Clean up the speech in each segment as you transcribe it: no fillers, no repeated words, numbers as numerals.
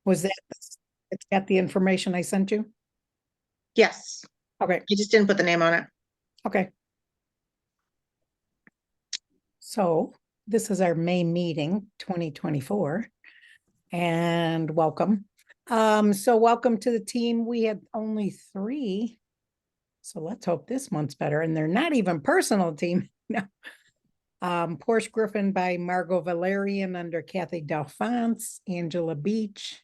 Was that, it's got the information I sent you? Yes, Okay, you just didn't put the name on it. okay. So this is our May meeting, 2024, and welcome. So welcome to the team. We had only 3. So let's hope this month's better. And they're not even personal team. No. Porsche Griffin by Margot Valerian under Kathy Delphonse, Angela Beach,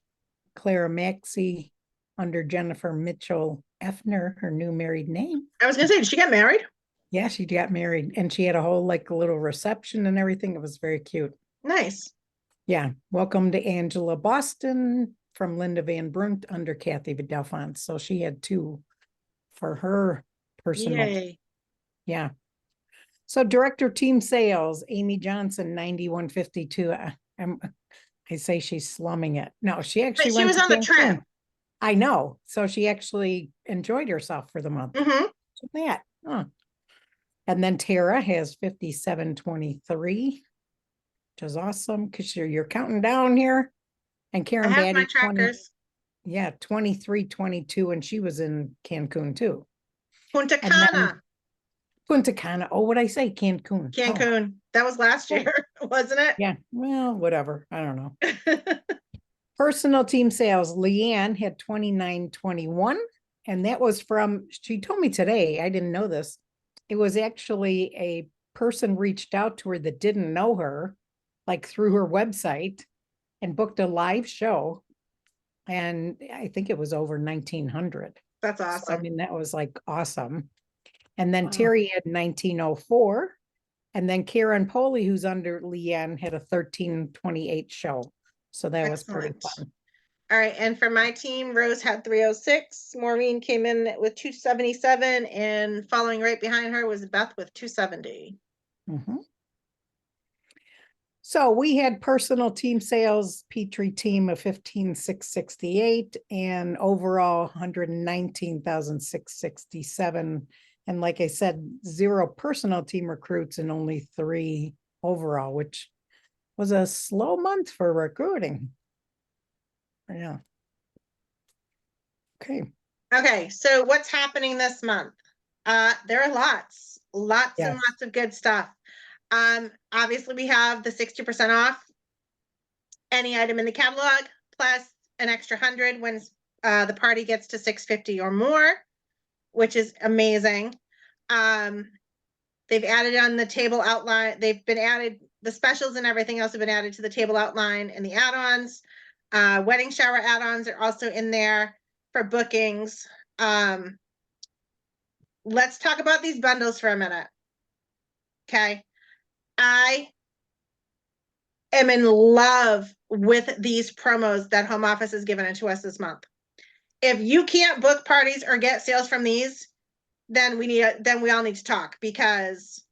Clara Maxey under Jennifer Mitchell Effner, her new married name. I was gonna say, did she get married? Yeah, she got married and she had a whole like little reception and everything. It was very cute. Nice. Yeah. Welcome to Angela Boston from Linda Van Brunt under Kathy Delphonse. So she had 2 for her personal. Yay. Yeah. So director team sales, Amy Johnson, 9152. I say she's slumming it. No, she actually But she went was to on the Cancun. trip. I know. So she actually enjoyed herself for the month. Mm-hmm. That. Huh. And then Tara has 5723, which is awesome because you're counting down here. And I Karen have my Batty, 20, trackers. yeah, 2322, and she was in Cancun too. Punta And then Cana, Punta Cana. Oh, what I say? Cancun. Oh, Cancun. That was last year, wasn't it? yeah. Well, whatever. I don't know. Personal team sales, Leanne had 2921, and that was from, she told me today, I didn't know this. It was actually a person reached out to her that didn't know her, like through her website, and booked a live show. And I think it was over 1900. That's So, I awesome. mean, that was like awesome. And then Wow. Terry had 1904. And then Karen Poley, who's under Leanne, had a 1328 show. So that was pretty Excellent. fun. All right, and for my team, Rose had 306. Maureen came in with 277, and following right behind her was Beth with 270. Mhm. So we had personal team sales, Petrie team of 15,668 and overall 119,667. And like I said, 0 personal team recruits and only 3 overall, which was a slow month for recruiting. Yeah. Okay. Okay, so what's happening this month? There are lots and Yes. lots of good stuff. Obviously we have the 60% off any item in the catalog, plus an extra 100 when the party gets to 650 or more, which is amazing. They've added on the table outline, they've been added, the specials and everything else have been added to the table outline and the add-ons. Wedding shower add-ons are also in there for bookings. Let's talk about these bundles for a minute. Okay. I am in love with these promos that home office has given it to us this month. If you can't book parties or get sales from these, then we all need to talk, because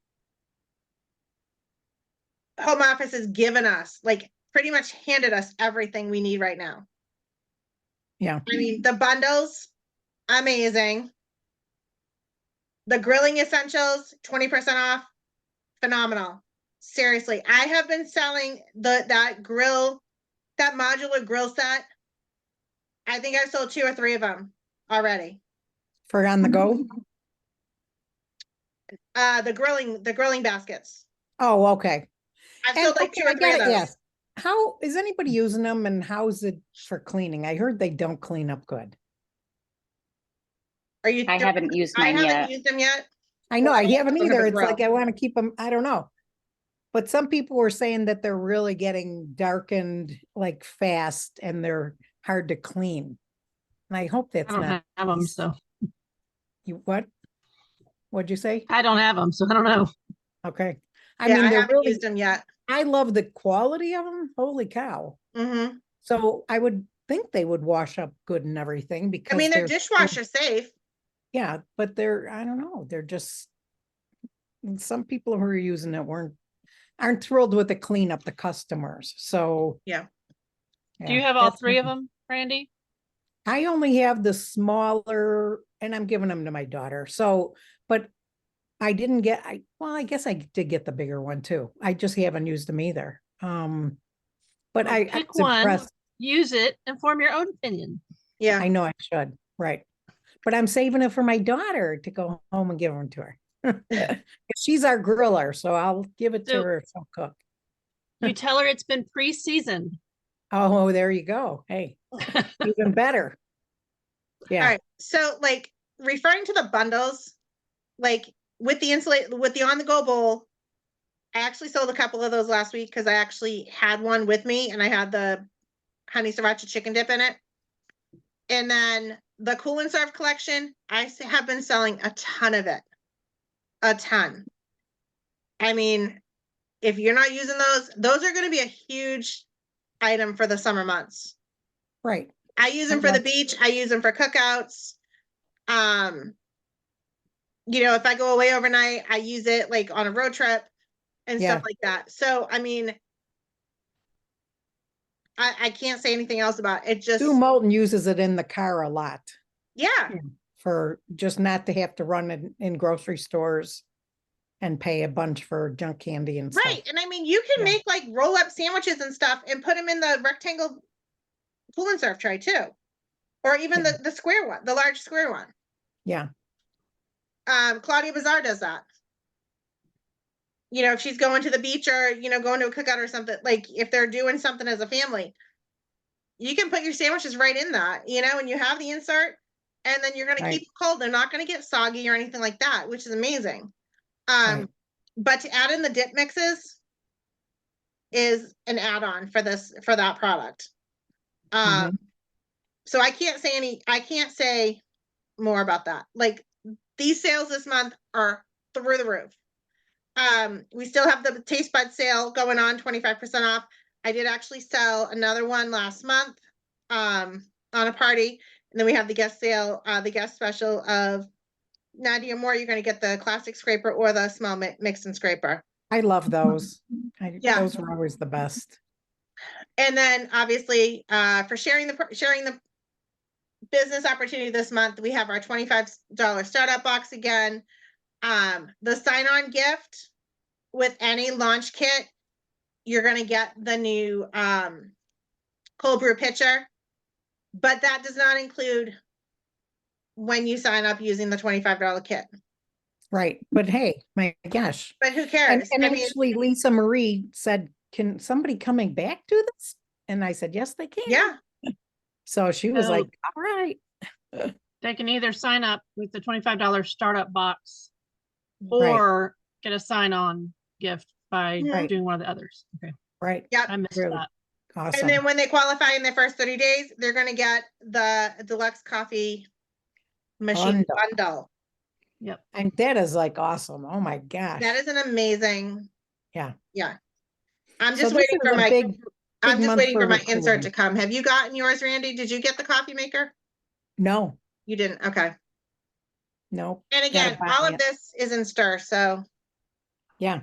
home office has given us, like, pretty much handed us everything we need right now. Yeah. I mean, the bundles, amazing. The grilling essentials, 20% off, phenomenal. Seriously, I have been selling that modular grill set. I think I've sold 2 or 3 of them already. For on the go? The grilling baskets. Oh, okay. I've And sold like okay, 2 or I 3 get of it. those. Yes. How is anybody using them and how's it for cleaning? I heard they don't clean up good. Are you? I haven't used I mine haven't yet. used them yet. I know Well, I haven't don't have either. a It's like grill. I want to keep them. I don't know. But some people were saying that they're really getting darkened like fast and they're hard to clean. And I hope that's I don't not have them, so you. What? What'd you say? I don't have them, so I don't know. Okay. I Yeah, mean, I they're haven't really, used them yet. I love the quality of them. Holy cow. Mm-hmm. So I would think they would wash up good and everything I because mean, they're dishwasher safe. yeah, but they're, I don't know, they're just, some people who are using it aren't thrilled with the cleanup, the customers. So Yeah. Do you have all 3 of them, Randy? I only have the smaller, and I'm giving them to my daughter. So, but I didn't get, well, I guess I did get the bigger one too. I just haven't used them either. But Well, I pick was one. impressed. use it and form your own opinion. Yeah. I know I should, right. But I'm saving it for my daughter to go home and give them to her. She's our griller, so I'll give it to So- her if she'll cook. You tell her it's been pre-seasoned. Oh, there you go. Hey, even better. All Yeah, right. So like referring to the bundles, like with the on-the-go bowl, I actually sold a couple of those last week because I actually had one with me and I had the honey sriracha chicken dip in it. And then the Cool and Serve collection, have been selling a ton of it. A ton. I mean, if you're not using those are going to be a huge item for the summer months. right. I use them And for the that's- beach. I use them for cookouts. If I go away overnight, I use it like on a road trip and Yeah. stuff like that. So, I mean, I can't say anything else about it. Just, Sue Moulton uses it in the car a lot yeah, for just not to have to run in grocery stores and pay a bunch for junk candy and stuff. right. And I mean, you can Yeah. make like roll up sandwiches and stuff and put them in the rectangle Cool and Serve tray too. Or even Yeah. the square one, the large square one. Yeah, Claudia Bazaar does that. If she's going to the beach or, going to a cookout or something, like if they're doing something as a family, you can put your sandwiches right in that, and you have the insert and then you're going to Right. keep it cold. They're not going to get soggy or anything like that, which is amazing. Right. But to add in the dip mixes is an add-on for that product. Mhm. So I can't say more about that. Like these sales this month are through the roof. We still have the taste bud sale going on, 25% off. I did actually sell another one last month on a party. And then we have the guest sale, the guest special of Nadia Moore. You're going to get the classic scraper or the small mix and scraper. I love those. Yeah. Those are always the best. And then obviously for sharing the business opportunity this month, we have our $25 startup box again. The sign-on gift with any launch kit, you're going to get the new cold brew pitcher, but that does not include when you sign up using the $25 kit. Right. But hey, my gosh. But who And, cares? and I mean, actually, Lisa Marie said, can somebody coming back do this? And I said, yes, they can. yeah, So she was So- like, all right. They can either sign up with the $25 startup box Right. or get a sign-on gift by Right. doing one of the others. Okay, Right. yep. I missed Really that. awesome. And then when they qualify in their first 30 days, they're going to get the deluxe coffee machine bundle. Yep. And that is like awesome. Oh my gosh. That is an amazing. Yeah. Yeah. I'm So just this waiting is for a my big I'm just month waiting for my recruiting. insert to come. Have you gotten yours, Randy? Did you get the coffee maker? No, You didn't. Okay. no. And again, buy all of it. this is in stir, so Yeah.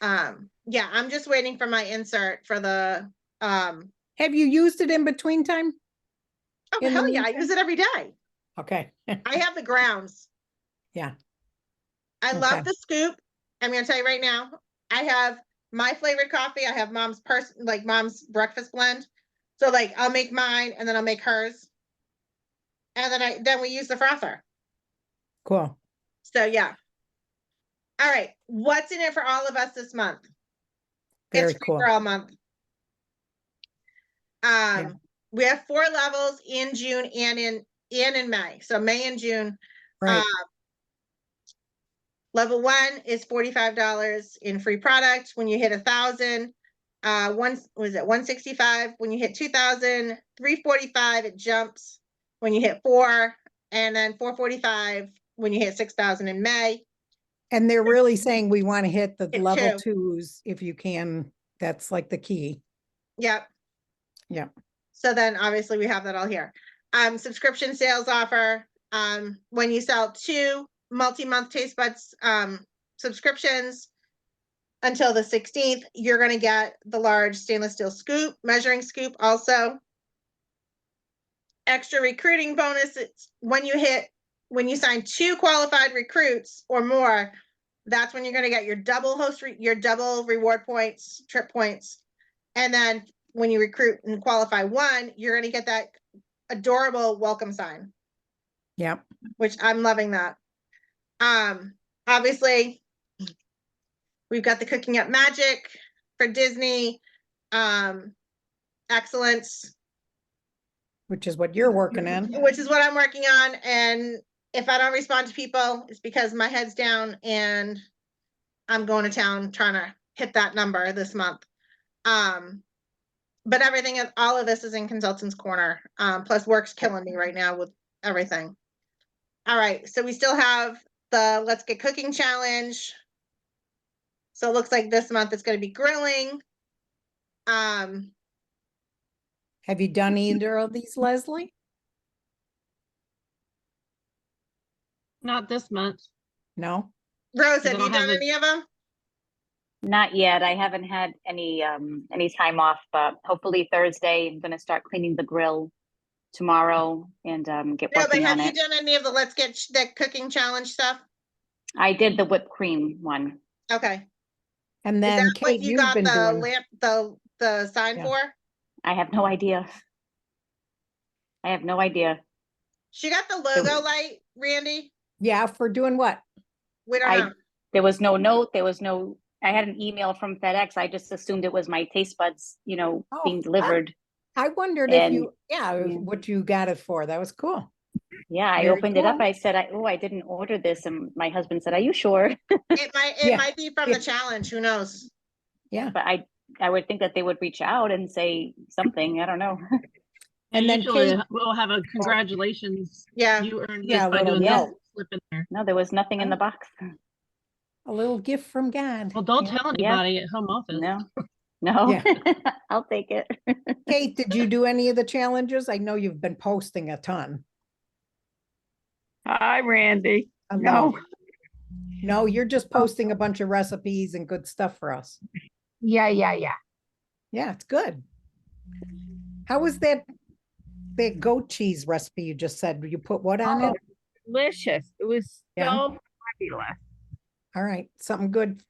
yeah, I'm just waiting for my insert for the Have you used it in between time? oh In the hell yeah, I meantime? use it every day. Okay. I have the grounds. Yeah. I Okay. love the scoop. I'm gonna tell you right now, I have my flavored coffee. I have mom's mom's breakfast blend. So like I'll make mine and then I'll make hers. And then we use the frother. Cool. So yeah. All right. What's in it for all of us this month? Very It's free cool. for all month. Yeah. We have 4 levels in June and in May. So May and June. Right. Level 1 is $45 in free product. When you hit 1,000, was it 165? When you hit 2,000, 345, it jumps when you hit 4, and then 445 when you hit 6,000 in May. And they're really saying we want to hit the Hit level 2. 2s if you can. That's like the key. Yep. Yeah. So then obviously we have that all here. Subscription sales offer. When you sell 2 multi-month Taste Buds subscriptions until the 16th, you're going to get the large stainless steel scoop, measuring scoop also. Extra recruiting bonuses when you sign 2 qualified recruits or more, that's when you're going to get your double reward points, trip points. And then when you recruit and qualify one, you're gonna get that adorable welcome sign, Yep. which I'm loving that. Obviously, we've got the Cooking Up Magic for Disney, Excellence, Which is what you're working on. which is what I'm working on. And if I don't respond to people, it's because my head's down and I'm going to town trying to hit that number this month. But everything, all of this is in Consultant's Corner. Plus work's killing me right now with everything. All right, so we still have the Let's Get Cooking Challenge. So it looks like this month it's going to be grilling. Have you done either of these, Leslie? Not this month. No? Rose, I have don't you done have it. any of them? Not yet. I haven't had any time off, but hopefully Thursday I'm gonna start cleaning the grill tomorrow and get No, but working have on you it. done any of the Let's Get the Cooking Challenge stuff? I did the whipped cream one. Okay. And Is then that what Kate, you you've got been the doing, lamp, the sign Yeah. for? I have no idea. I have no idea. She got the logo light, Randy? yeah, for doing what? We don't I know. there was no note. There was no. I had an email from FedEx. I just assumed it was my taste buds, Oh, being delivered. I wondered if And- you, what you got it for. That was cool. Yeah, I Very opened it up. cool. I said, I didn't order this. And my husband said, "Are you sure?" It Yeah. might be from Yeah. the challenge. Who knows? Yeah. But I would think that they would reach out and say something. I don't know. And then Usually Kate, we'll have a congratulations. Yeah. You earned Yeah, this by little doing note. this. Slip in there. No, there was nothing in the box. a little gift from God. Well, don't Yeah. tell Yeah. anybody at home office. No, Yeah. I'll take it. Kate, did you do any of the challenges? I know you've been posting a ton. Hi, Randy. No. No, you're just posting a bunch of recipes and good stuff for us. Yeah. Yeah, it's good. How was that goat cheese recipe you just said? You put what on it? Delicious. It was Yeah. so fabulous. All right, something good,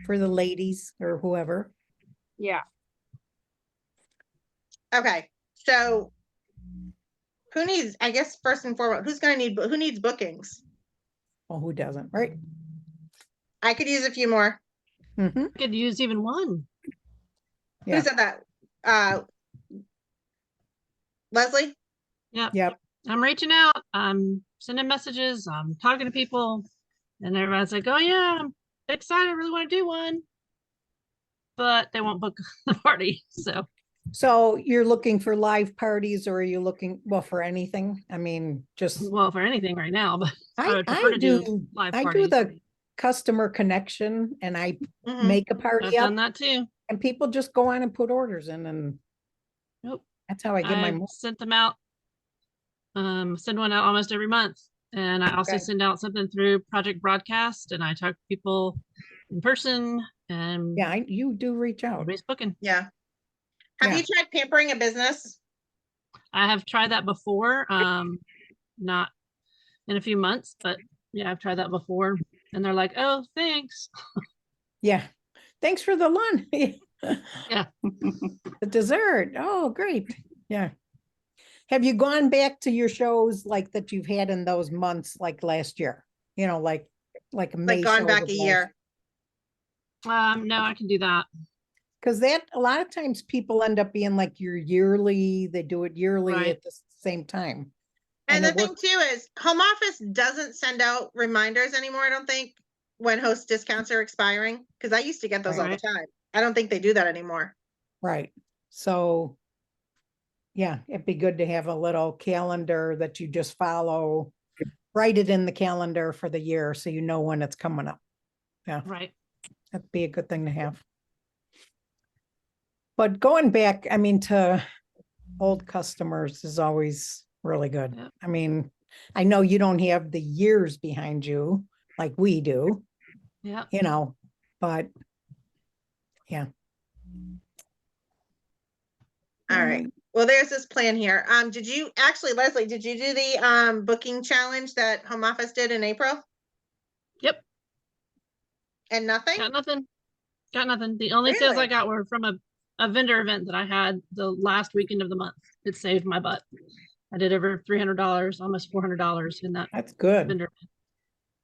for the ladies or whoever. Yeah. Okay. So who needs, I guess, first and foremost, who needs bookings? Well, who doesn't, right? I could use a few more. Mm-hmm. Could use even one. Yeah. Who said that? Leslie? Yep. I'm reaching out. I'm sending messages. I'm talking to people, and everybody's like, "Oh yeah, I'm excited. I really want to do one," but they won't book the party. So you're looking for live parties, or are you looking, well, for anything? I mean, just, Well, for anything right now, but I I would prefer to do do, live I do parties. the customer connection and I Mhm. make a I've party up done that too. and people just go on and put orders in and Nope. that's how I get my, I sent them out. Send one out almost every month, and I also Okay. send out something through Project Broadcast, and I talk to people in person, and yeah, you do reach out. everybody's booking. Yeah. Have you tried pampering a business? I have tried that before, not in a few months, but yeah, I've tried that before, and they're like, "Oh, thanks." Yeah. Thanks for the lunch. Yeah. The dessert. Oh, great. Yeah. Have you gone back to your shows like that you've had in those months, like last year? Like May. Like gone back a year? No, I can do that. Because that a lot of times people end up being like your yearly, they do it yearly Right. at the same time. And the it thing works- too is home office doesn't send out reminders anymore, I don't think, when host discounts are expiring. Because I used to get those all the Right. time. I don't think they do that anymore. Right. So, yeah, it'd be good to have a little calendar that you just follow, write it in the calendar for the year so you know when it's coming up. Yeah, Right. that'd be a good thing to have. But going back, I mean, to old customers is always really good. Yep. I mean, I know you don't have the years behind you like we do, Yeah. but yeah. All right. Well, there's this plan here. Leslie, did you do the booking challenge that home office did in April? Yep. And nothing? Got nothing. Got nothing. The only sales Really? I got were from a vendor event that I had the last weekend of the month. It saved my butt. I did over $300, almost $400 in that That's good. vendor.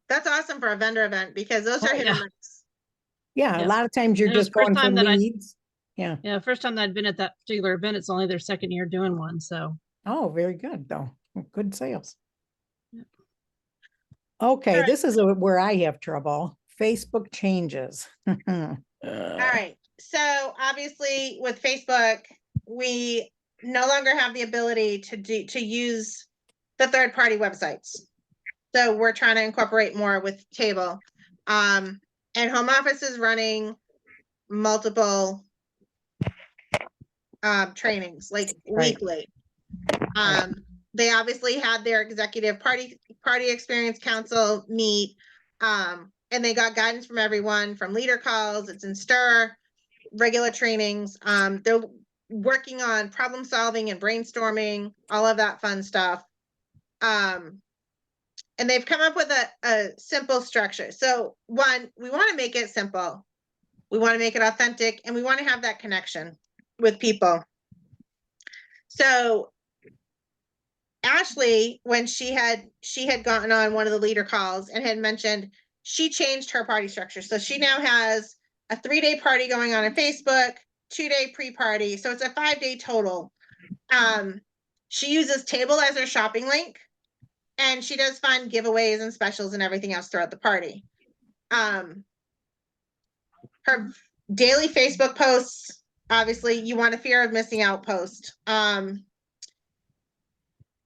That's awesome for a vendor event because those Oh, are hit or yeah. miss. Yeah, a Yeah. lot of times you're And it was just the first going for time that I- leads. Yeah. Yeah, first time that I'd been at that particular event, it's only their second year doing one. So Oh, very good though. Good sales. Yep. Okay, Alright. this is where I have trouble. Facebook changes. All right. So obviously with Facebook, we no longer have the ability to use the third-party websites. So we're trying to incorporate more with Table. And home office is running multiple trainings like Right. weekly. Right. They obviously had their executive party experience council meet. And they got guidance from everyone from leader calls, it's in Stir, regular trainings. They're working on problem solving and brainstorming, all of that fun stuff. And they've come up with a simple structure. So one, we want to make it simple. We want to make it authentic and we want to have that connection with people. So Ashley, when she had gotten on one of the leader calls and had mentioned she changed her party structure. So she now has a 3-day party going on Facebook, 2-day pre-party. So it's a 5-day total. She uses Table as her shopping link and she does fun giveaways and specials and everything else throughout the party. Her daily Facebook posts, obviously you want a fear of missing out post.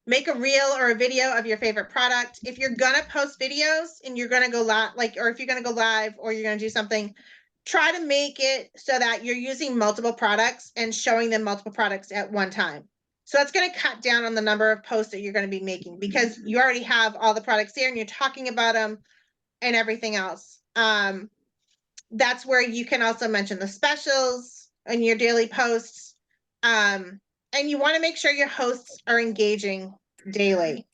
Make a reel or a video of your favorite product. If you're gonna post videos and you're gonna go live, or if you're gonna go live or you're gonna do something, try to make it so that you're using multiple products and showing them multiple products at one time. So that's gonna cut down on the number of posts that you're gonna be making because you already have all the products there and you're talking about them and everything else. That's where you can also mention the specials in your daily posts. And you want to make sure your hosts are engaging daily.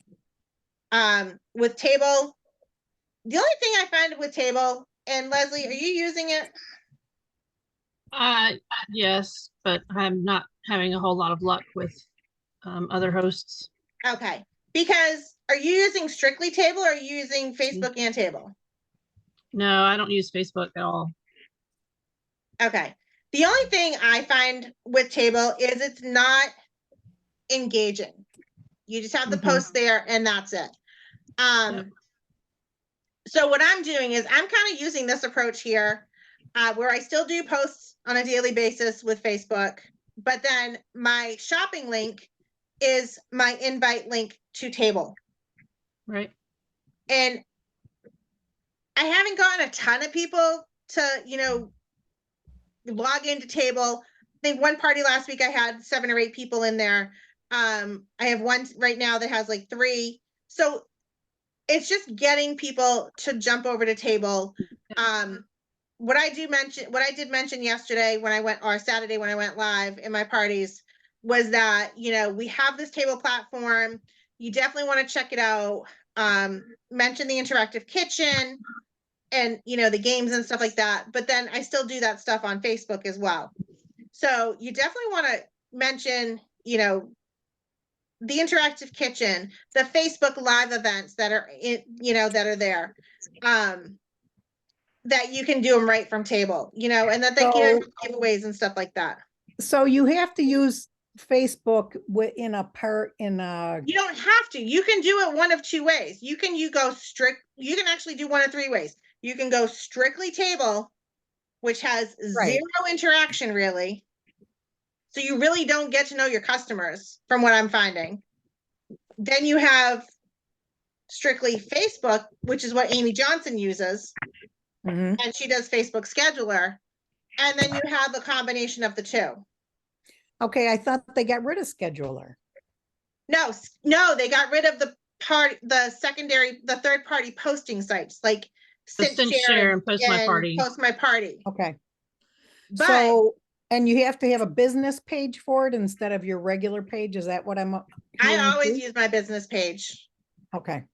With Table, the only thing I find with Table, and Leslie, are you using it? Yes, but I'm not having a whole lot of luck with other hosts. Okay, because are you using strictly Table or are you using Facebook and Table? No, I don't use Facebook at all. Okay, the only thing I find with Table is it's not engaging. You just have the Mhm. post there and that's it. Yep. So what I'm doing is I'm kind of using this approach here, where I still do posts on a daily basis with Facebook, but then my shopping link is my invite link to Table. Right. And I haven't gotten a ton of people to, log into Table. I think one party last week I had 7 or 8 people in there. I have one right now that has like 3. So it's just getting people to jump over to Table. What I did mention yesterday when I went, or Saturday when I went live in my parties, was that, we have this Table platform. You definitely want to check it out. Mention the interactive kitchen and, the games and stuff like that. But then I still do that stuff on Facebook as well. So you definitely want to mention, the interactive kitchen, the Facebook live events that are that are there, that you can do them right from Table, and that they can So- giveaways and stuff like that. So you have to use Facebook in a You don't have to. You can do it one of 2 ways. You can actually do one of 3 ways. You can go strictly Table, which has Right. 0 interaction really. So you really don't get to know your customers from what I'm finding. Then you have strictly Facebook, which is what Amy Johnson uses, Mhm. and she does Facebook Scheduler. And then you have a combination of the 2. Okay, I thought they got rid of scheduler. No, they got rid of the third party posting sites like The Cint Share and Post My Party. Post My Party. Okay. But So, and you have to have a business page for it instead of your regular page. Is that what I'm I hearing always too? use my business page. Okay,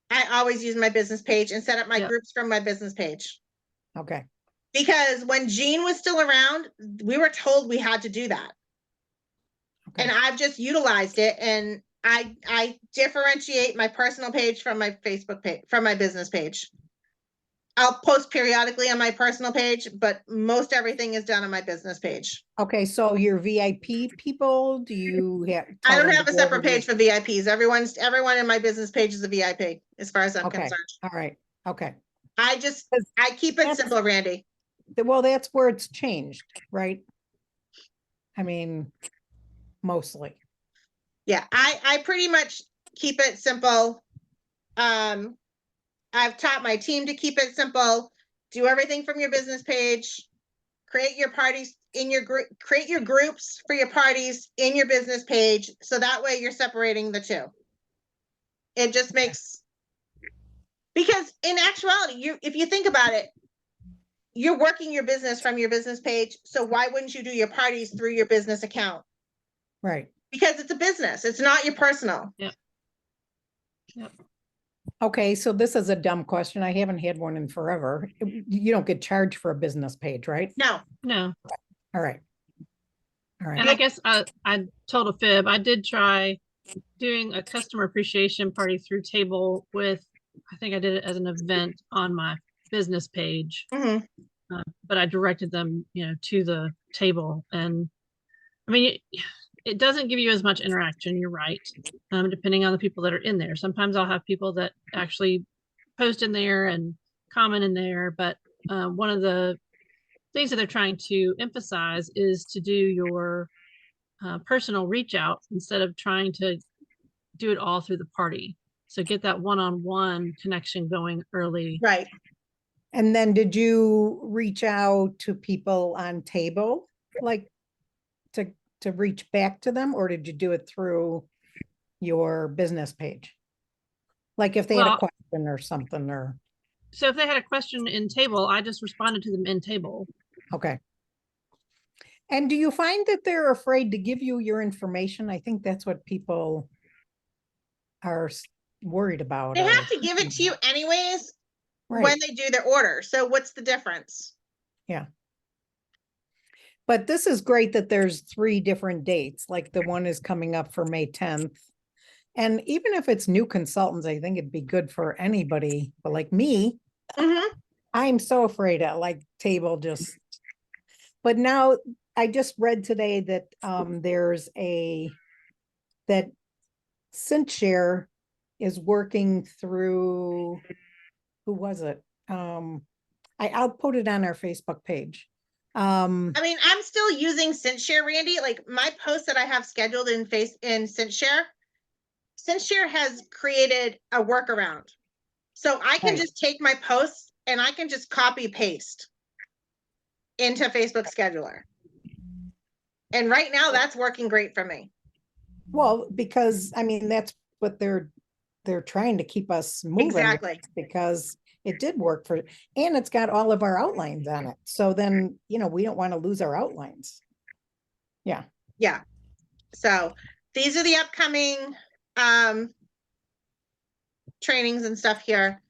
I always use my business page and set up my Yep. groups from my business page. okay. Because when Jean was still around, we were told we had to do that. Okay. And I've just utilized it, and I differentiate my personal page from my Facebook page, from my business page. I'll post periodically on my personal page, but most everything is done on my business page. Okay, so your VIP people, do you have? I tell don't them have to a go over separate your- page for VIPs. Everyone in my business page is a VIP, as far as I'm Okay, concerned. all right, okay. I keep it That's- simple, Randy. Well, that's where it's changed, right? I mean, mostly. Yeah, I pretty much keep it simple. I've taught my team to keep it simple. Do everything from your business page. Create your parties in your group, create your groups for your parties in your business page. So that way you're separating the two. It just makes, because in actuality, if you think about it, you're working your business from your business page. So why wouldn't you do your parties through your business account? Right. Because it's a business. It's not your personal. Okay, so this is a dumb question. I haven't had one in forever. You don't get charged for a business page, right? No, No. All right. All And right. I guess I told a fib. I did try doing a customer appreciation party through Table with, I think I did it as an event on my business page, mhm, but I directed them, to the table. And I mean, it doesn't give you as much interaction. You're right. Depending on the people that are in there. Sometimes I'll have people that actually post in there and comment in there. But one of the things that they're trying to emphasize is to do your personal reach out instead of trying to do it all through the party. So get that one-on-one connection going early. right. And then did you reach out to people on Table, like to reach back to them, or did you do it through your business page? Like if they had a Well, question or something, or, So if they had a question in Table, I just responded to them in Table. okay. And do you find that they're afraid to give you your information? I think that's what people are worried about. They or have to give it thinking to you about. anyways when Right, they do their order. So what's the difference? yeah. But this is great that there's 3 different dates, like the one is coming up for May 10th. And even if it's new consultants, I think it'd be good for anybody, but like me, Mhm. I'm so afraid of like Table just. But now I just read today that there's that ScentShare is working through, who was it? I'll put it on our Facebook page. I mean, I'm still using ScentShare, Randy. Like my post that I have scheduled in ScentShare has created a workaround. So I can Right. just take my posts and I can just copy paste into Facebook scheduler. And right now that's working great for me. Well, because I mean, that's what they're trying to keep us moving. with, Exactly. Because it did work for, and it's got all of our outlines on it. So then, we don't want to lose our outlines. Yeah. Yeah. So these are the upcoming trainings and stuff here.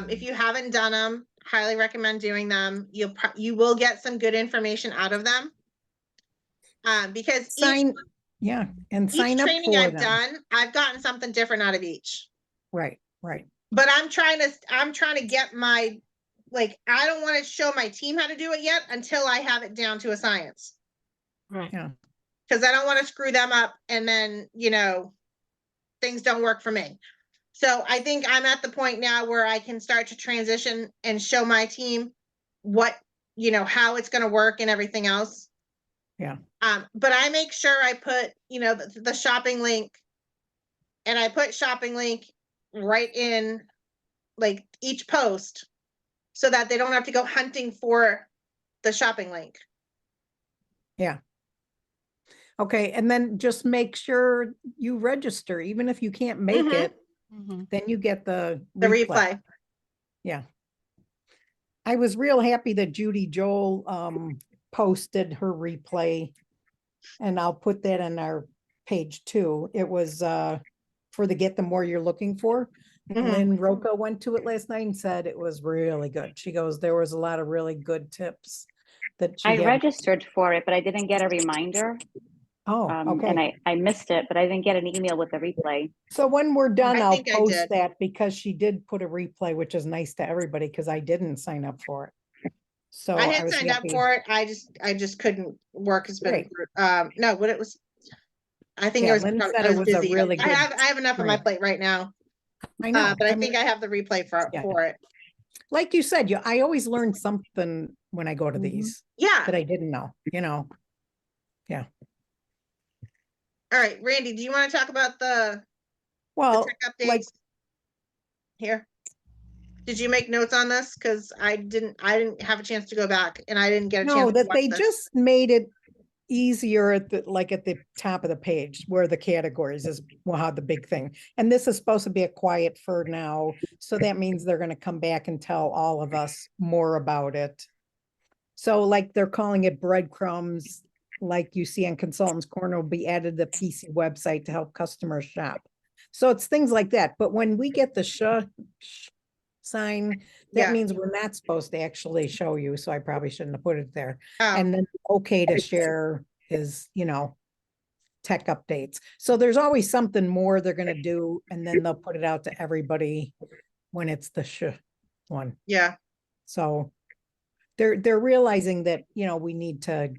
If you haven't done them, highly recommend doing them. You will get some good information out of them. Because Yeah, and each sign up training for I've them. done, I've gotten something different out of each. Right, right. But I'm trying to get my, like, I don't want to show my team how to do it yet until I have it down to a science. Right. Yeah. Because I don't want to screw them up and then, things don't work for me. So I think I'm at the point now where I can start to transition and show my team what, how it's going to work and everything else. Yeah. But I make sure I put, the shopping link, and I put shopping link right in like each post so that they don't have to go hunting for the shopping link. Yeah. Okay, and then just make sure you register, even if you can't make Mhm. it, Mhm. then you get the The replay. Yeah. I was real happy that Judy Joel posted her replay, and I'll put that on our page too. It was for the Get the More You're Looking For. Mhm. Lynn Roca went to it last night and said it was really good. She goes, there was a lot of really good tips that she I had. registered for it, but I didn't get a reminder. Oh, And okay. I missed it, but I didn't get an email with the replay. So when we're done, I I'll think I post did. that because she did put a replay, which is nice to everybody because I didn't sign up for it. So I I had was signed up happy. for it. I just couldn't work. Has been, Right. no, what it was. I think Yeah, it was, Lynn said I it was was a busy. really I good have enough on my training. plate right now. I know. But I mean, think I have the replay for Yeah. it. like you said, I always learn something when I go to Mhm. these Yeah. that I didn't know, All right, Randy, do you want to talk about the Well, tech like, updates here? Did you make notes on this? Because I didn't have a chance to go back and I didn't get a no, chance to that watch they this. just made it easier at the top of the page where the categories is how the big thing. And this is supposed to be a quiet for now. So that means they're going to come back and tell all of us more about it. So like they're calling it breadcrumbs, like you see on Consultants Corner will be added to the PC website to help customers shop. So it's things like that. But when we get the sign, that Yeah. means we're not supposed to actually show you. So I probably shouldn't have put it there. Oh, And then okay to share is, tech updates. So there's always something more they're going to do, and then they'll put it out to everybody when it's the one. yeah. So they're realizing that, we need to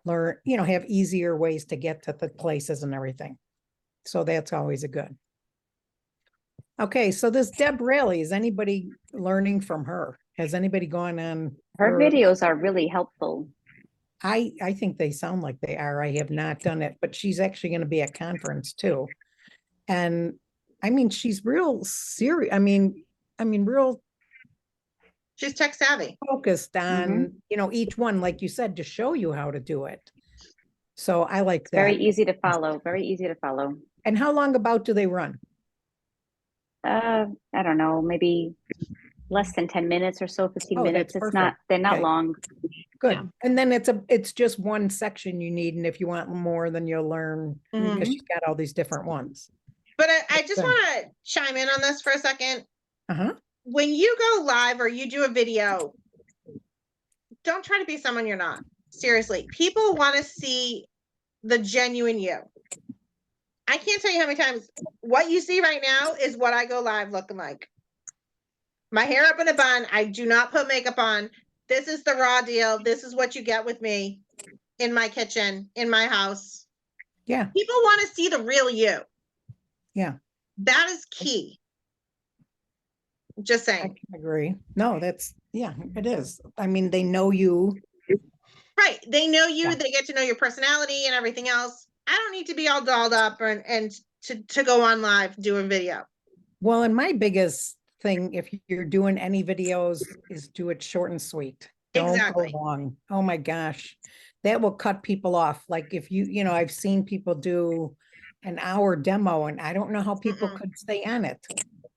learn, have easier ways to get to the places and everything. So that's always a good. Okay, so this Deb Raleigh, is anybody learning from her? Has anybody gone on Her videos are really helpful. I think they sound like they are. I have not done it, but she's actually going to be at conference too. And I mean, she's real serious. I mean, real She's tech savvy. focused on, each one, like you said, to show you how to do it. So I like that. Very easy to follow. Very easy to follow. And how long about do they run? I don't know, maybe less than 10 minutes or so, 15 Oh, minutes. that's It's not, perfect. they're not Okay. long. Good. Yeah. And then it's just one section you need. And if you want more, then you'll learn Mhm. because she's got all these different ones. But I just Good. want to chime in on this for a second. Uh-huh. When you go live or you do a video, don't try to be someone you're not. Seriously, people want to see the genuine you. I can't tell you how many times what you see right now is what I go live looking like. My hair up in a bun. I do not put makeup on. This is the raw deal. This is what you get with me in my kitchen, in my house. Yeah. People want to see the real you. Yeah. That is key. Just I saying. can agree. No, it is. I mean, they know you. Right. They know you, Yeah. they get to know your personality and everything else. I don't need to be all dolled up and to go on live, do a video. Well, and my biggest thing, if you're doing any videos, is do it short and sweet. Don't Exactly. go long. Oh my gosh. That will cut people off. Like if I've seen people do an hour demo and I don't know how people Mm-mm. could stay on it.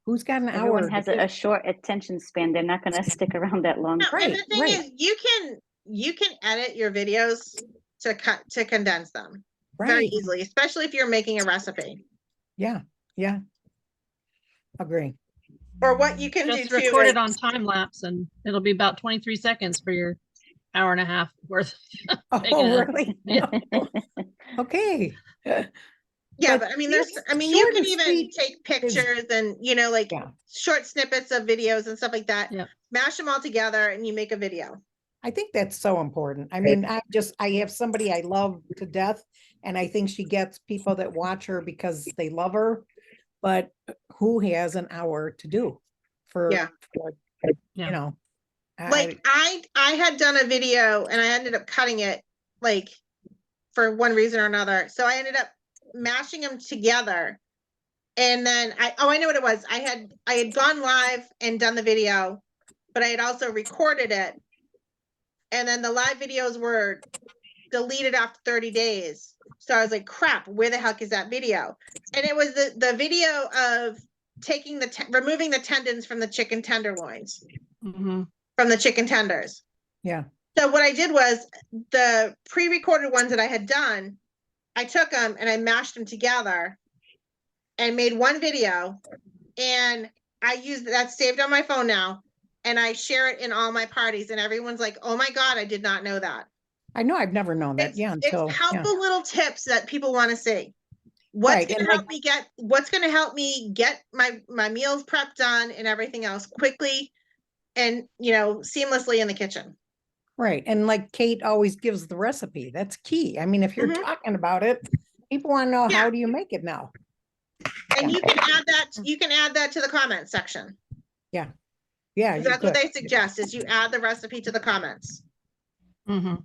Who's got an Everyone hour? has a short attention span. They're not going to stick around that long. No, Right, and the thing right. is you can edit your videos to condense them very Right. easily, especially if you're making a recipe. Yeah. Yeah. Agree. Or what you can Just do too. record is- it on time lapse and it'll be about 23 seconds for your hour and a half worth. Oh, Making a- really? Yeah. Okay. Yeah, But but I mean, yes, you short can and even sweet take pictures and, like Yeah. short snippets of videos and stuff like that. Yep. Mash them all together and you make a video. I think that's so important. I mean, I have somebody I love to death, and I think she gets people that watch her because they love her, but who has an hour to do Yeah. Yeah. Like I had done a video and I ended up cutting it like for one reason or another. So I ended up mashing them together. And then I know what it was. I had gone live and done the video, but I had also recorded it. And then the live videos were deleted after 30 days. So I was like, crap, where the heck is that video? And it was the video of taking removing the tendons from the chicken tenderloins, Mhm. from the chicken tenders. Yeah. So what I did was the pre-recorded ones that I had done, I took them and I mashed them together and made one video. And I use that's saved on my phone now. And I share it in all my parties and everyone's like, oh my God, I did not know that. I know, I've never known that, It's, yeah, until, it's yeah, helpful little tips that people want to see. What's Right, gonna and help like- me get, what's gonna help me get my meals prepped done and everything else quickly and, you know, seamlessly in the kitchen. right, and like Kate always gives the recipe, that's key. I mean, if you're Mhm. talking about it, people wanna know, Yeah. how do you make it now? And Yeah. you can add that to the comment section. Yeah, 'Cause you that's what could, they suggest is you add the recipe to the comments. Mhm.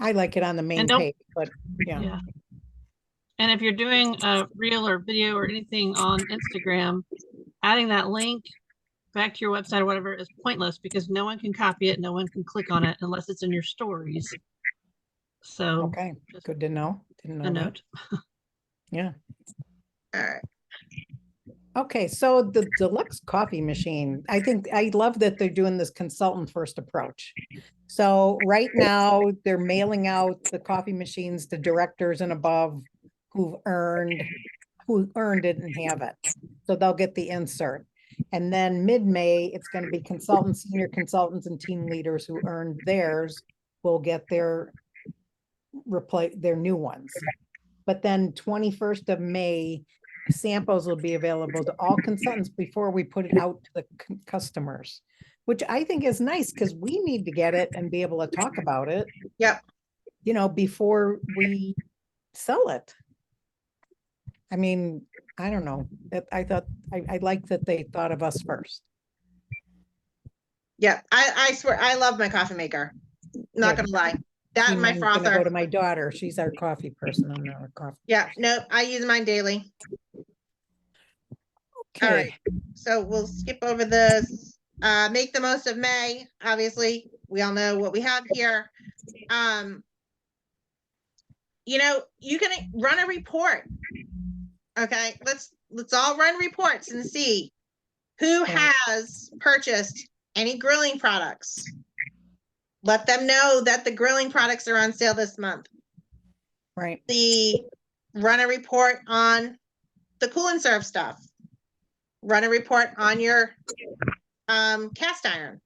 I like it on the main don't- page, but, yeah, Yeah. And if you're doing a reel or video or anything on Instagram, adding that link back to your website or whatever is pointless because no one can copy it, no one can click on it unless it's in your stories. So okay, just good to know, didn't a know that, note. yeah. All right. Okay, so the deluxe coffee machine, I love that they're doing this consultant first approach. So right now, they're mailing out the coffee machines to directors and above who earned it and have it. So they'll get the insert. And then mid-May, it's going to be consultants, senior consultants and team leaders who earned theirs will get their new ones. But then 21st of May, samples will be available to all consultants before we put it out to the customers, which I think is nice because we need to get it and be able to talk about it, Yep. you know, before we sell it. I mean, I don't know. I thought, I like that they thought of us first. Yep. I swear, I love my coffee maker. Not Good. gonna lie. That See, and my mine's gonna go to frother. my daughter. She's our coffee person. I'm not a coffee. Yeah, nope, I use mine daily. All Okay, right, so we'll skip over this. Make the most of May, obviously, we all know what we have here. You know, you can run a report. Okay, let's all run reports and see who Right. has purchased any grilling products. Let them know that the grilling products are on sale this month. right. Run a report on the cool and serve stuff. Run a report on your cast iron.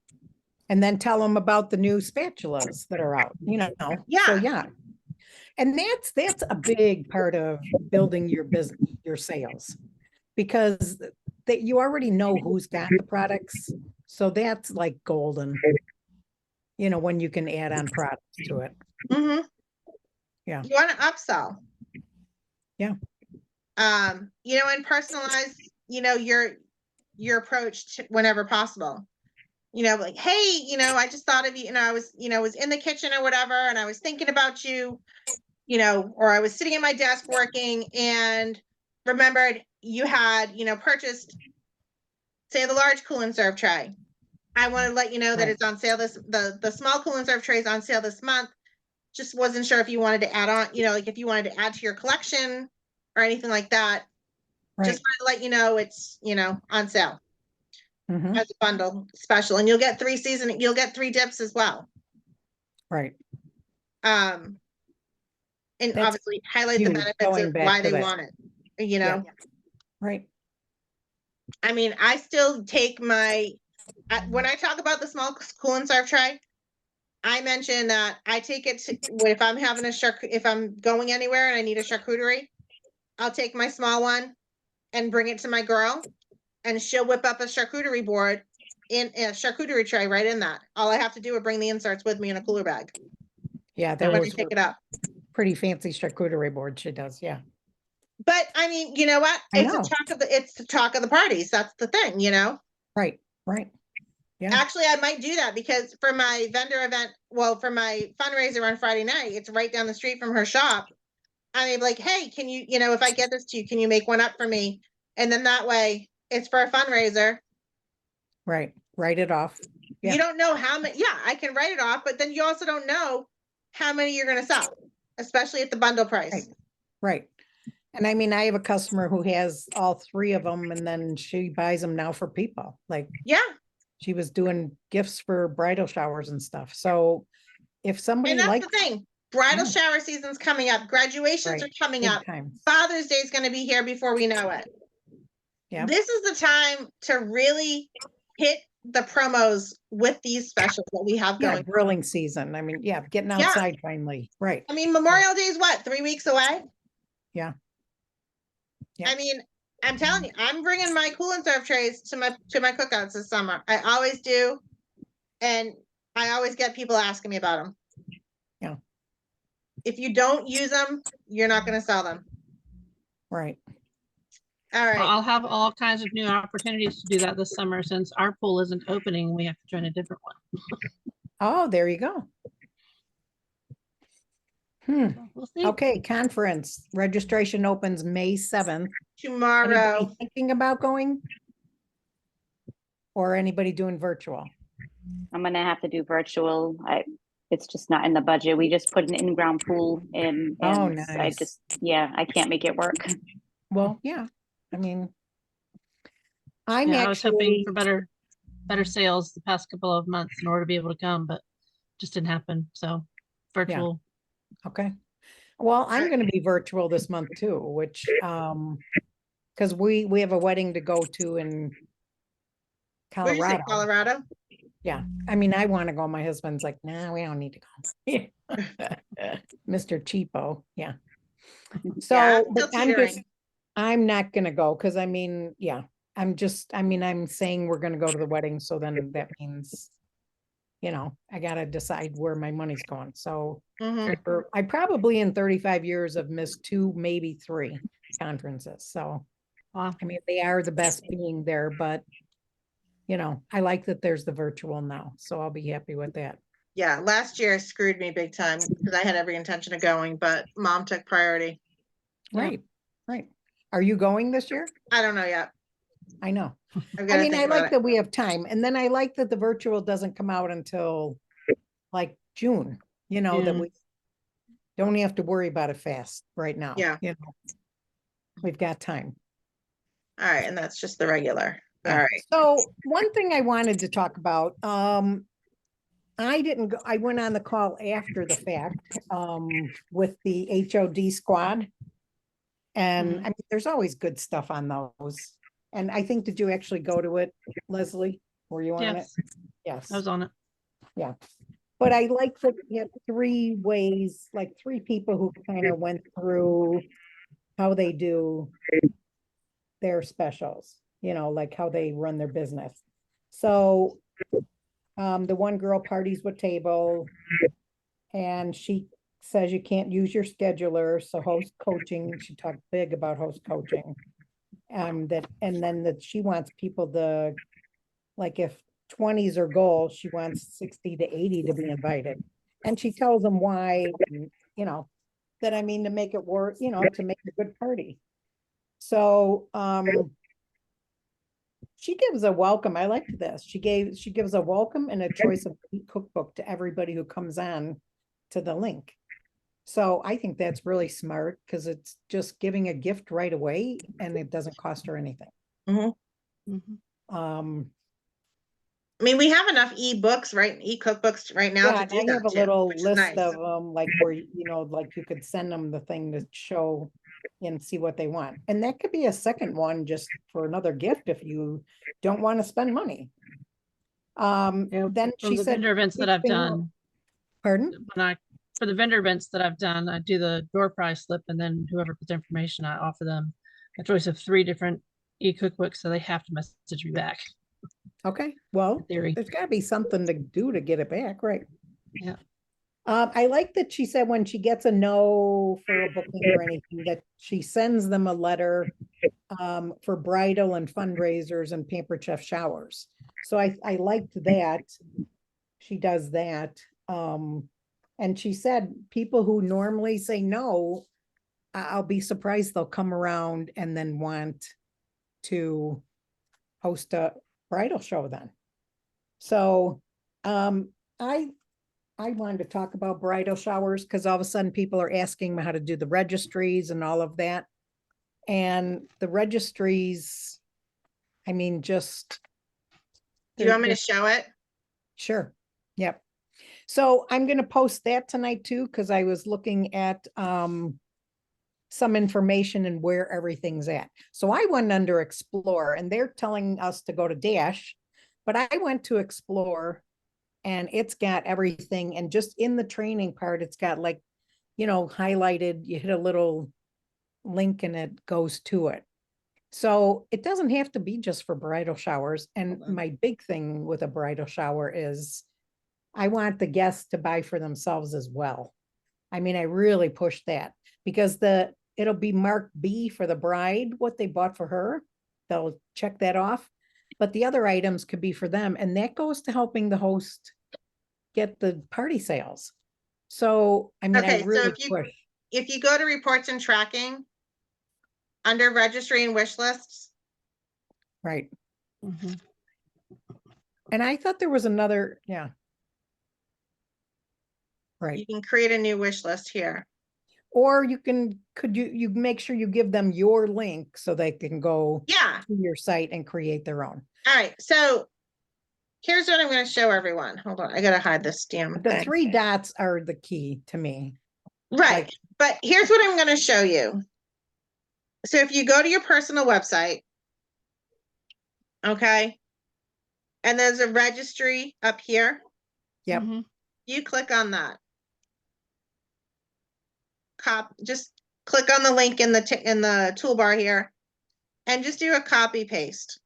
And then tell them about the new spatulas that are out, you know? So, Yeah. yeah. And that's a big part of building your business, your sales. Because that you already know who's got the products. So that's like golden. You know, when you can add on products to it. Mm-hmm. Yeah. You want to upsell. Yeah. You know, and personalize, you know, your approach to whenever possible. You know, like, hey, you know, I just thought of you, I was, was in the kitchen or whatever, and I was thinking about you, you know, or I was sitting at my desk working and remembered you had, purchased, say, the large cool and serve tray. I want to let you know that Right. it's on sale the small cool and serve tray is on sale this month. Just wasn't sure if you wanted to add on, like if you wanted to add to your collection or anything like that. Right. Just want to let you know it's, on sale Mhm. as a bundle special, and you'll get 3 dips as well. Right. And That's obviously highlight the huge, benefits going of back why to they that. want it, you know. Yeah. Right. I mean, I still take when I talk about the small cool and serve tray, I mention that I take it to, if I'm having if I'm going anywhere and I need a charcuterie, I'll take my small one and bring it to my girl, and she'll whip up a charcuterie board in a charcuterie tray right in that. All I have to do is bring the inserts with me in a cooler bag Yeah, when I those pick were it up. pretty fancy charcuterie board she does, yeah. But I mean, you know what? I It's know. it's the talk of the parties. That's the thing, you know. Right, right. Yeah. Actually, I might do that because for my vendor event, well, for my fundraiser on Friday night, it's right down the street from her shop. I mean, like, hey, can you, if I get this to you, can you make one up for me? And then that way it's for a fundraiser. Right, write it off. Yeah. You don't know how many, I can write it off, but then you also don't know how many you're going to sell, especially at the bundle price. Right. Right. And I mean, I have a customer who has all 3 of them and then she buys them now for people. Like, Yeah. she was doing gifts for bridal showers and stuff. So if somebody And that's likes, the thing. Bridal Yeah. shower season's coming up. Graduations Right. are coming big up. time. Father's Day is going to be here before we know it. Yeah. This is the time to really hit the promos with these specials that we have Yeah, going. grilling season. I mean, yeah, getting Yeah. outside finally, right? I mean, Memorial Day is what, 3 weeks away? Yeah. Yeah. I mean, I'm telling you, I'm bringing my cool and serve trays to my cookouts this summer. I always do, and I always get people asking me about them. Yeah. If you don't use them, you're not going to sell them. Right. All right. I'll have all kinds of new opportunities to do that this summer since our pool isn't opening. We have to join a different one. Oh, there you go. So we'll see. Okay, conference registration opens May 7th. Tomorrow. Anybody thinking about going? Or anybody doing virtual? I'm gonna have to do virtual. It's just not in the budget. We just put an in-ground pool in, Oh, and I nice. just, yeah, I can't make it work. Well, yeah, I mean, I'm Yeah, I was hoping actually, for better sales the past couple of months in order to be able to come, but just didn't happen. So virtual. okay. Well, I'm gonna be virtual this month too, which, because we have a wedding to go to in Where'd you say, Colorado. Colorado? Yeah, I mean, I want to go. My husband's like, nah, we don't need to go. Mr. Cheapo, yeah. So, Yeah, I'm but still I'm just, teetering. I'm not gonna go, because I mean, yeah, I'm saying we're gonna go to the wedding, so then that means, I gotta decide where my money's going, so Mhm. I probably in 35 years have missed 2, maybe 3 conferences, so, Wow. I mean, they are the best being there, but I like that there's the virtual now, so I'll be happy with that. Yeah, last year screwed me big time because I had every intention of going, but mom took priority. Yeah. Right, right. Are you going this year? I don't know yet. I know. I've I got to mean, think I about like it. that we have time, and then I like that the virtual doesn't come out until like June, that June. we don't have to worry about it fast right now. Yeah. We've got time. All right, and that's just the regular. All Yeah. right. So one thing I wanted to talk about, I didn't go, I went on the call after the fact, with the HOD squad. And Mhm. I mean, there's always good stuff on those. And I think, did you actually go to it, Leslie? Were you on it? Yes, Yes. I was on it. Yeah. But I like that you have 3 ways, like 3 people who kind of went through how they do their specials, like how they run their business. So the one girl parties with table, and she says you can't use your scheduler, so host coaching, she talked big about host coaching. And then that she wants people to, like, if 20s are goal, she wants 60 to 80 to be invited. And she tells them why, and, that, I mean, to make it work, to make a good party. So, she gives a welcome. I liked this. She gives a welcome and a choice of cookbook to everybody who comes on to the link. So I think that's really smart, because it's just giving a gift right away and it doesn't cost her anything. Mhm. Um, I mean, we have enough e-books, right? E-cookbooks right now yeah, to and do I that have a too, little which is list nice. of them, like where, like you could send them the thing to show and see what they want. And that could be a second one just for another gift if you don't want to spend money. Yeah, Then From she the said, vendor events that I've "Gifting out." done, Pardon? for the vendor events that I've done, I do the door prize slip, and then whoever puts information, I offer them a choice of 3 different e-cookbooks, so they have to message me back. Okay, well, In theory. there's gotta be something to do to get it back, right? Yeah. I like that she said when she gets a no for a booking or anything, that she sends them a letter for bridal and fundraisers and Pampered Chef showers. So I liked that. She does that. And she said people who normally say no, I'll be surprised they'll come around and then want to host a bridal show then. So I wanted to talk about bridal showers because all of a sudden people are asking me how to do the registries and all of that. And the registries, I mean, just. Do you want me to show it? Sure. Yep. So I'm going to post that tonight too, because I was looking at some information and where everything's at. So I went under Explore and they're telling us to go to Dash, but I went to Explore and it's got everything. And just in the training part, it's got like, highlighted, you hit a little link and it goes to it. So it doesn't have to be just for bridal showers. And my big thing with a bridal shower is I want the guests to buy for themselves as well. I mean, I really push that because it'll be marked B for the bride, what they bought for her. They'll check that off. But the other items could be for them. And that goes to helping the host get the party sales. So, I mean, Okay, I so really if you go to reports and tracking, under registry and wish lists, right. Mhm. And I thought there was another, yeah. you Right. can create a new wish list here. Or could you make sure you give them your link so they can go Yeah, to your site and create their own. all right, so here's what I'm gonna show everyone. Hold on, I gotta hide this damn The thing. 3 dots are the key to me. Right, like- but here's what I'm gonna show you. So if you go to your personal website, okay, and there's a registry up here, Yep. Mhm. you click on that. Just click on the link in the toolbar here and just do a copy paste.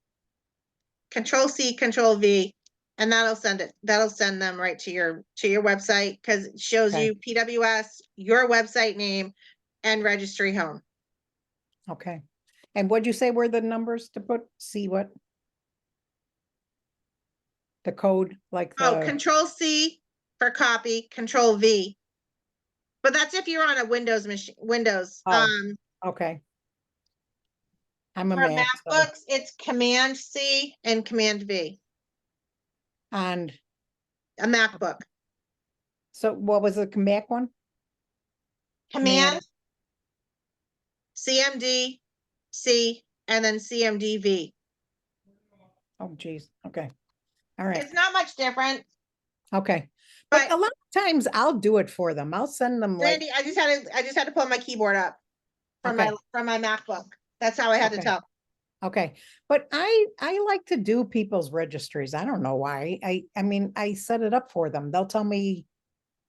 Control C, Control V, and that'll send them right to your website because it shows Okay. you PWS, your website name, and registry home. Okay. And what'd you say were the numbers to put? See what? The code, like Oh, the, Control C for copy, Control V. But that's if you're on a Windows machine, Windows. Oh. okay. I'm a For Mac, so, MacBooks, it's Command C and Command V. and A MacBook. so what was the Mac one? Command CMD C and then CMD V. Oh, geez. Okay. All right. It's not much different. Okay. But But a lot of times I'll do it for them. I'll send them like, Randy, I just had to pull my keyboard up from Okay. my MacBook. That's how I had to Okay. tell. okay. But I like to do people's registries. I don't know why. I mean, I set it up for them. They'll tell me,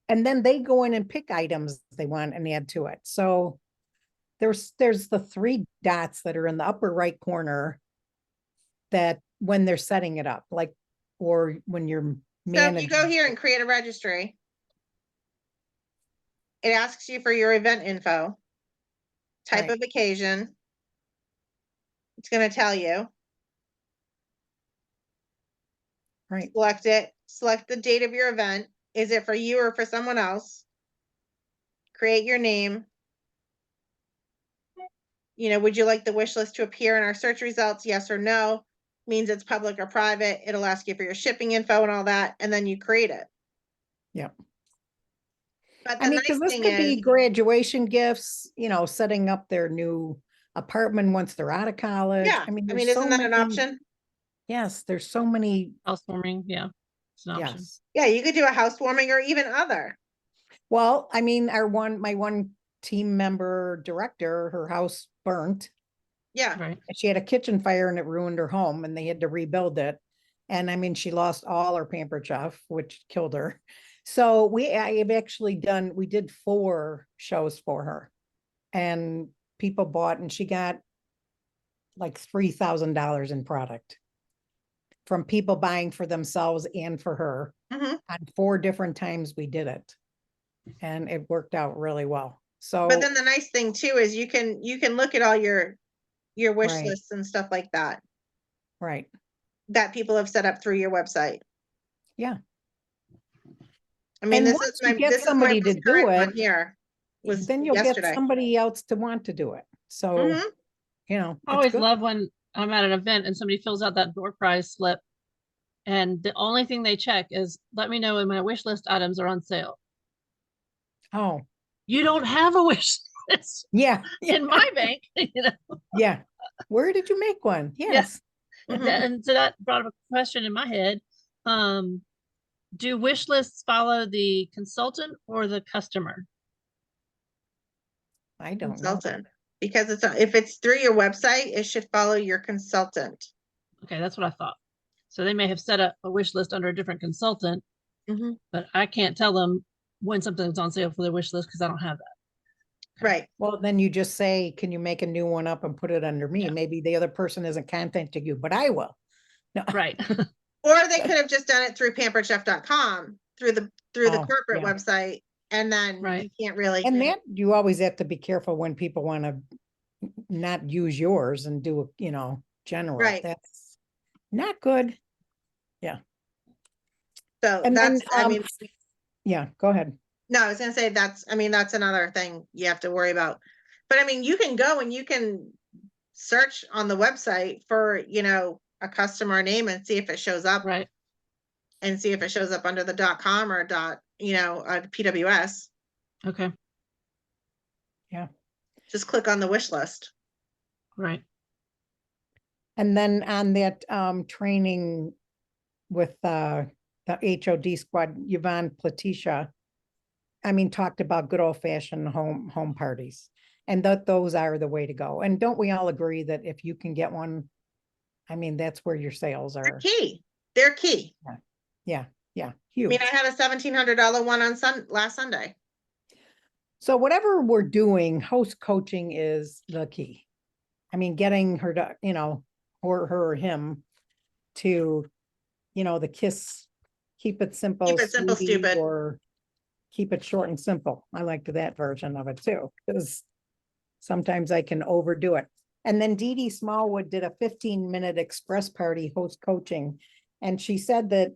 and then they go in and pick items they want and add to it. So there's the 3 dots that are in the upper right corner that when they're setting it up, like, or when you're So if you go managing. here and create a registry, it asks you for your event info, type Right. of occasion. It's going to tell you. Right. Select it. Select the date of your event. Is it for you or for someone else? Create your name. Would you like the wish list to appear in our search results? Yes or no. Means it's public or private. It'll ask you for your shipping info and all that, and then you create it. Yep. But I the mean, nice because this thing could be is, graduation gifts, setting up their new apartment once they're out of college. yeah, I mean, there's so isn't that an many- option? Yes, there's so many. Housewarming, yeah, it's an option. Yes. Yeah, you could do a housewarming or even other. Well, I mean, my one team member director, her house burnt. Yeah, Right. She had a kitchen fire and it ruined her home and they had to rebuild it. And I mean, she lost all her Pampered stuff, which killed her. So we did 4 shows for her and people bought, and she got like $3,000 in product from people buying for themselves and for her. Mhm. On 4 different times we did it and it worked out really well. So, but then the nice thing too is you can look at all your wish Right. lists and stuff like that right. that people have set up through your website. Yeah. I mean, And this once is you my get this is somebody my to most do current it, one here. Was then you'll yesterday. get somebody else to want to do it. So, Mhm. I it's always good. love when I'm at an event and somebody fills out that door prize slip. And the only thing they check is, let me know when my wish list items are on sale. Oh, You don't have a wish list yeah. in my bank, Yeah. Where did you make one? Yes. Mhm. And so that brought up a question in my head. Do wish lists follow the consultant or the customer? I don't know. Consultant. Because if it's through your website, it should follow your consultant. Okay, that's what I thought. So they may have set up a wish list under a different consultant, Mhm. but I can't tell them when something's on sale for their wish list because I don't have that. Right. Well, then you just say, can you make a new one up and put it under me? Yeah. Maybe the other person isn't contacting you, but I will. No. Right. Or they could have just done it through pamperedchef.com through the Oh, corporate yeah. website. And then you Right. can't really. And that you always have to be careful when people want to not use yours and do, general. Right. That's not good. So And then, that's, I mean, yeah, go ahead. no, I was gonna say that's another thing you have to worry about. But I mean, you can go and you can search on the website for, a customer name and see if it shows up Right. and see if it shows up under the .com or PWS. Okay. Just click on the wish list. Right. And then on that training with the HOD squad, Yvonne Platisha, talked about good old fashioned home parties. And that those are the way to go. And don't we all agree that if you can get one, that's where your sales They're are. key. They're key. Yeah, I huge. mean, I had a $1,700 one on last Sunday. So whatever we're doing, host coaching is the key. Getting her to, or her or him to, the KISS, keep it simple, Keep it simple, sweetie, stupid. or keep it short and simple. I liked that version of it too, because sometimes I can overdo it. And then Dee Dee Smallwood did a 15-minute express party host coaching. And she said that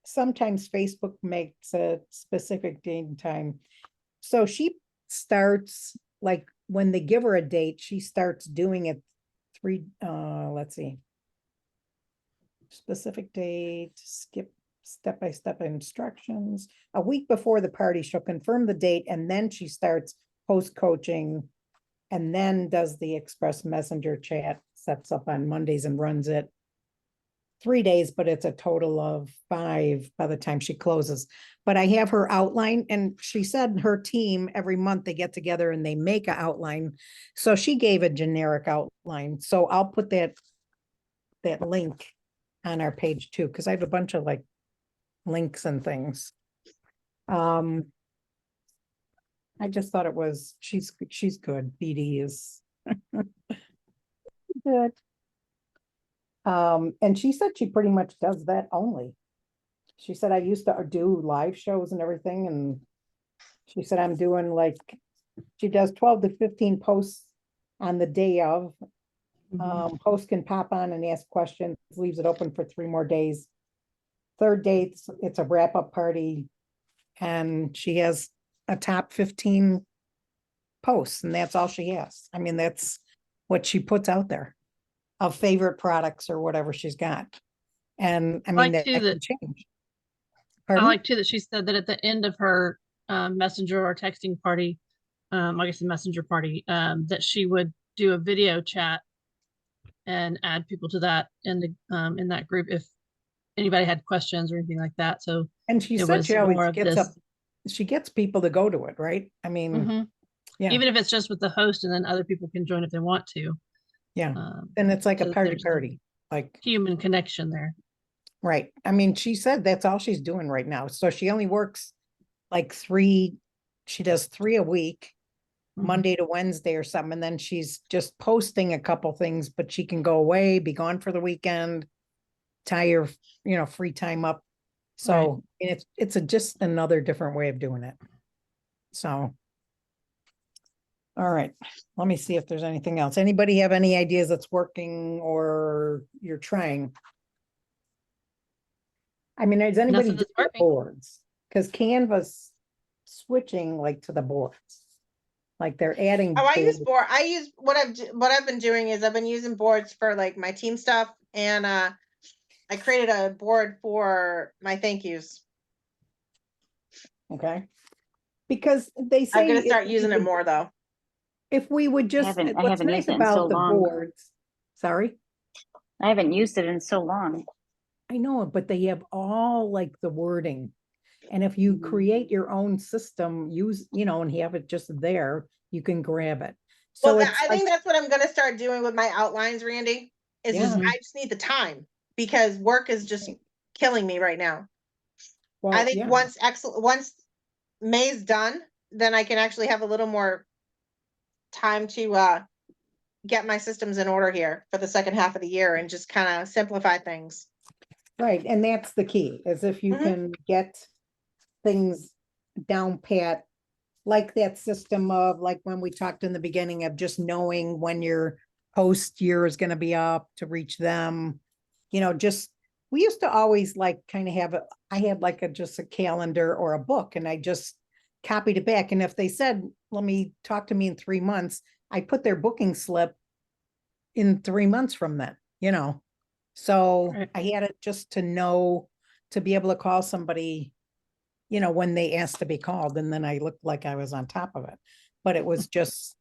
sometimes Facebook makes a specific date and time. So she starts, like, when they give her a date, she starts doing it let's see. Specific date, skip step-by-step instructions. A week before the party, she'll confirm the date, and then she starts host coaching, and then does the express messenger chat, sets up on Mondays and runs it 3 days, but it's a total of 5 by the time she closes. But I have her outline, and she said her team every month they get together and they make an outline. So she gave a generic outline. So I'll put that link on our page too, because I have a bunch of like links and things. I just thought it was she's good. BD is good. And she said she pretty much does that only. She said, I used to do live shows and everything, and she said, I'm doing like, she does 12 to 15 posts on the day of. Host can pop on and ask questions, leaves it open for 3 more days. Third day, it's a wrap-up party, and she has a top 15 posts, and that's all she has. That's what she puts out there of favorite products or whatever she's got. And like that too can that change. I Pardon? like too that she said that at the end of her messenger or texting party, I guess the messenger party, that she would do a video chat and add people to that in that group if anybody had questions or anything like that. So And she it said was she more always of gets this. up, she gets people to go to it, right? Mhm. Yeah. Even if it's just with the host, and then other people can join if they want to. Yeah. And it's like so a that party there's party, like, human connection there. right. She said that's all she's doing right now. So she only works like she does 3 a week, Mhm. Monday to Wednesday or something. And then she's just posting a couple things, but she can go away, be gone for the weekend, tie your, free time up. So it's just another different way of doing it. So. All right, let me see if there's anything else. Anybody have any ideas that's working or you're trying? Is anybody Nothing doing that's the working. boards? Because Canva's switching like to the boards. Like they're adding. Oh, I use boards. what I've been doing is I've been using boards for like my team stuff, and I created a board for my thank yous. Okay. Because they I'm say gonna start using it more though. if we would just, I what's haven't nice used it in so about the long. boards. Sorry. I haven't used it in so long. I know, but they have all like the wording. And if you Mhm. create your own system, use, and have it just there, you can grab it. Well, So it's I like, think that's what I'm gonna start doing with my outlines, Randy. Is just Yeah. I just need the time because work is just killing me right now. I well, think yeah, once May's done, then I can actually have a little more time to get my systems in order here for the second half of the year and just kind of simplify things. right. And that's the key, is if you Mhm. can get things down pat, like that system of, like when we talked in the beginning of just knowing when your post year is gonna be up to reach them. Just, we used to always like kind of have I had like just a calendar or a book, and I just copied it back. And if they said, let me talk to me in 3 months, I put their booking slip in 3 months from then. So Right. I had it just to know, to be able to call somebody, when they asked to be called, and then I looked like I was on top of it. But it was just,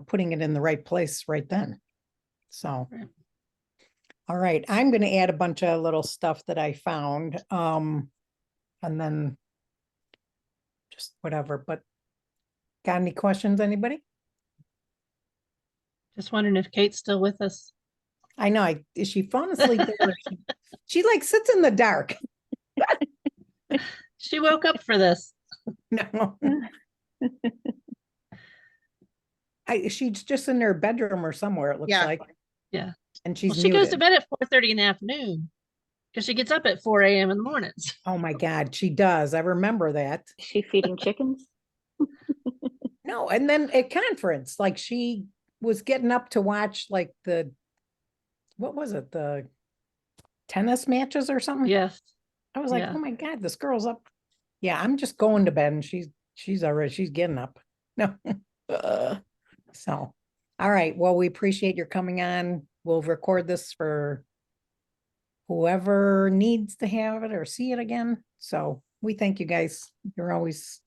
putting it in the right place right then. So. Right. All right, I'm gonna add a bunch of little stuff that I found, and then just whatever, but got any questions, anybody? Just wondering if Kate's still with us. I know, is she falling asleep there? She like sits in the dark. She woke up for this. No. She's just in her bedroom or somewhere, it looks Yeah. like. Yeah. And Well, she's she goes to muted. bed at 4:30 in the afternoon because she gets up at 4 a.m. in the mornings. Oh my God, she does. I remember that. Is she feeding chickens? No, and then at conference, like she was getting up to watch like what was it? The tennis matches or something? Yes. I was like, Yeah. oh my God, this girl's up. Yeah, I'm just going to bed, and she's getting up. No. So, all right. Well, we appreciate your coming on. We'll record this for whoever needs to have it or see it again. So we thank you guys. You're always